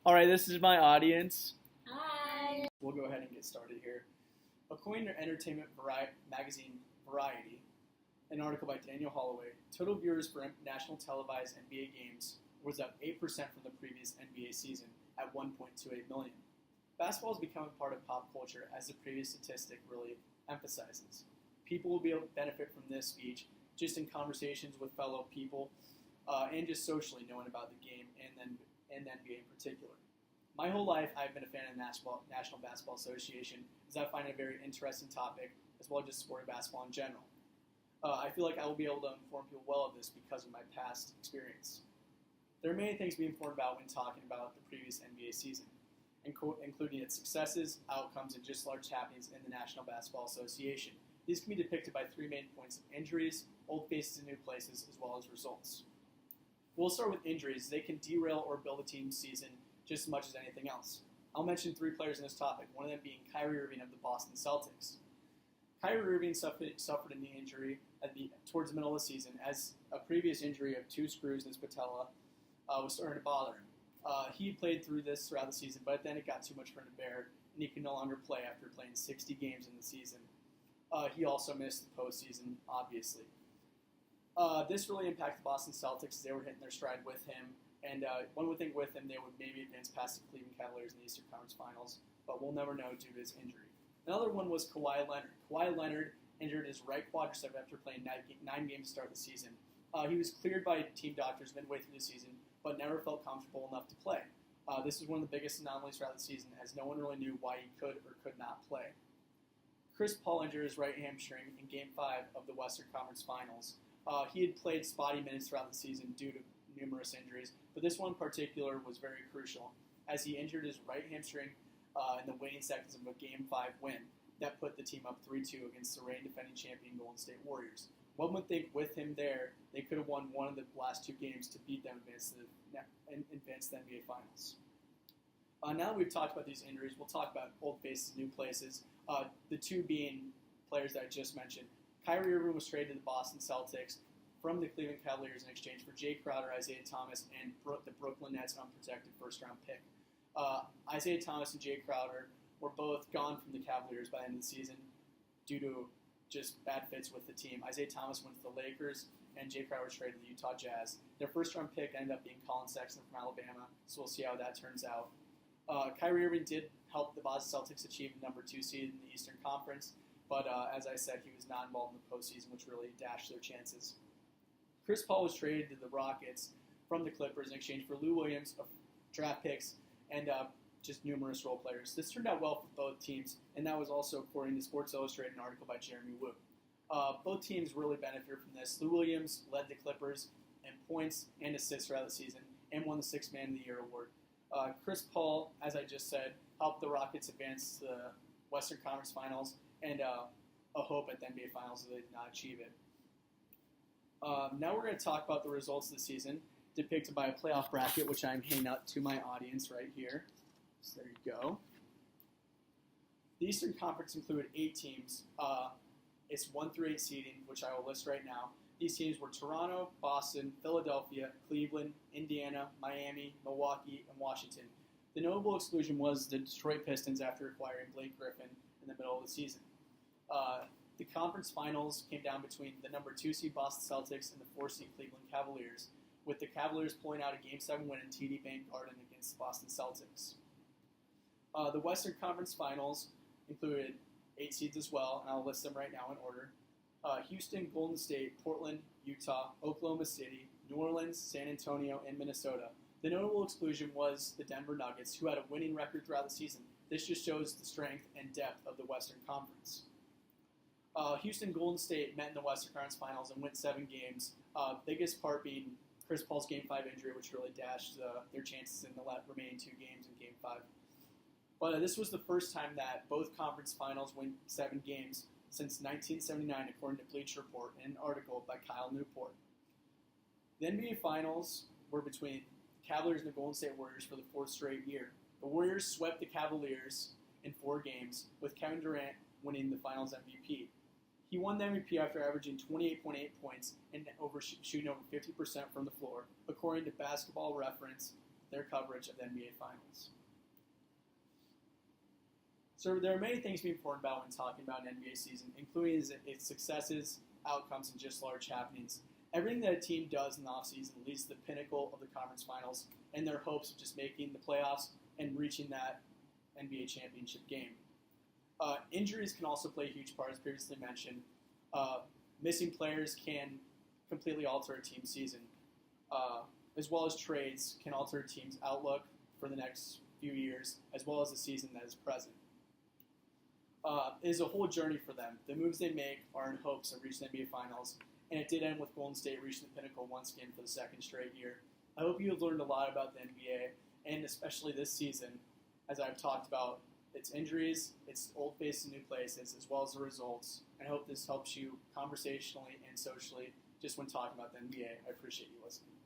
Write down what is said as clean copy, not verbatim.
All right, this is my audience. Hi. We'll go ahead and get started here. According to entertainment magazine Variety, an article by Daniel Holloway, total viewers for national televised NBA games was up 8% from the previous NBA season at 1.28 million. Basketball has become a part of pop culture, as the previous statistic really emphasizes. People will be able to benefit from this speech just in conversations with fellow people and just socially knowing about the game and the NBA in particular. My whole life, I've been a fan of the National Basketball Association, as I find it a very interesting topic, as well as just sport of basketball in general. I feel like I will be able to inform people well of this because of my past experience. There are many things to be informed about when talking about the previous NBA season, including its successes, outcomes, and just large happenings in the National Basketball Association. These can be depicted by three main points of injuries, old faces in new places, as well as results. We'll start with injuries. They can derail or build a team's season just as much as anything else. I'll mention three players in this topic, one of them being Kyrie Irving of the Boston Celtics. Kyrie Irving suffered a knee injury towards the middle of the season, as a previous injury of two screws in his patella was starting to bother him. He played through this throughout the season, but then it got too much for him to bear, and he could no longer play after playing 60 games in the season. He also missed the postseason, obviously. This really impacted the Boston Celtics as they were hitting their stride with him, and one would think with him they would maybe advance past the Cleveland Cavaliers in the Eastern Conference Finals, but we'll never know due to his injury. Another one was Kawhi Leonard. Kawhi Leonard injured his right quadricep after playing 9 games to start the season. He was cleared by team doctors midway through the season, but never felt comfortable enough to play. This was one of the biggest anomalies throughout the season, as no one really knew why he could or could not play. Chris Paul injured his right hamstring in Game 5 of the Western Conference Finals. He had played spotty minutes throughout the season due to numerous injuries, but this one in particular was very crucial, as he injured his right hamstring in the waning seconds of a Game 5 win that put the team up 3-2 against the reigning defending champion Golden State Warriors. One would think with him there, they could have won one of the last two games to beat them and advance the NBA Finals. Now that we've talked about these injuries, we'll talk about old faces, new places, the two being players that I just mentioned. Kyrie Irving was traded to the Boston Celtics from the Cleveland Cavaliers in exchange for Jay Crowder, Isaiah Thomas, and the Brooklyn Nets' unprotected first-round pick. Isaiah Thomas and Jay Crowder were both gone from the Cavaliers by the end of the season due to just bad fits with the team. Isaiah Thomas went to the Lakers, and Jay Crowder was traded to the Utah Jazz. Their first-round pick ended up being Colin Sexton from Alabama, so we'll see how that turns out. Kyrie Irving did help the Boston Celtics achieve the number 2 seed in the Eastern Conference, but as I said, he was not involved in the postseason, which really dashed their chances. Chris Paul was traded to the Rockets from the Clippers in exchange for Lou Williams, draft picks, and just numerous role players. This turned out well for both teams, and that was also according to Sports Illustrated, an article by Jeremy Wu. Both teams really benefited from this. Lou Williams led the Clippers in points and assists throughout the season and won the Sixth Man of the Year award. Chris Paul, as I just said, helped the Rockets advance to the Western Conference Finals and a hope at the NBA Finals, so they did not achieve it. Now we're going to talk about the results of the season, depicted by a playoff bracket, which I'm handing out to my audience right here. So there you go. The Eastern Conference included 8 teams. It's 1 through 8 seeding, which I will list right now. These teams were Toronto, Boston, Philadelphia, Cleveland, Indiana, Miami, Milwaukee, and Washington. The notable exclusion was the Detroit Pistons after acquiring Blake Griffin in the middle of the season. The conference finals came down between the number 2 seed Boston Celtics and the 4 seed Cleveland Cavaliers, with the Cavaliers pulling out a Game 7 win in TD Bank Garden against the Boston Celtics. The Western Conference Finals included 8 seeds as well, and I'll list them right now in order. Houston, Golden State, Portland, Utah, Oklahoma City, New Orleans, San Antonio, and Minnesota. The notable exclusion was the Denver Nuggets, who had a winning record throughout the season. This just shows the strength and depth of the Western Conference. Houston Golden State met in the Western Conference Finals and went 7 games, biggest part being Chris Paul's Game 5 injury, which really dashed their chances in the remaining 2 games in Game 5. But this was the first time that both conference finals went 7 games since 1979, according to Bleacher Report, in an article by Kyle Newport. The NBA Finals were between the Cavaliers and the Golden State Warriors for the 4th straight year. The Warriors swept the Cavaliers in 4 games, with Kevin Durant winning the Finals MVP. He won the MVP after averaging 28.8 points and shooting over 50% from the floor, according to Basketball Reference their coverage of the NBA Finals. So there are many things to be important about when talking about an NBA season, including its successes, outcomes, and just large happenings. Everything that a team does in the offseason leads to the pinnacle of the conference finals and their hopes of just making the playoffs and reaching that NBA championship game. Injuries can also play a huge part, as previously mentioned. Missing players can completely alter a team's season, as well as trades can alter a team's outlook for the next few years, as well as the season that is present. It is a whole journey for them. The moves they make are in hopes of reaching the NBA Finals, and it did end with Golden State reaching the pinnacle once again for the second straight year. I hope you have learned a lot about the NBA, and especially this season, as I've talked about its injuries, its old faces and new places, as well as the results. And I hope this helps you conversationally and socially just when talking about the NBA. I appreciate you listening.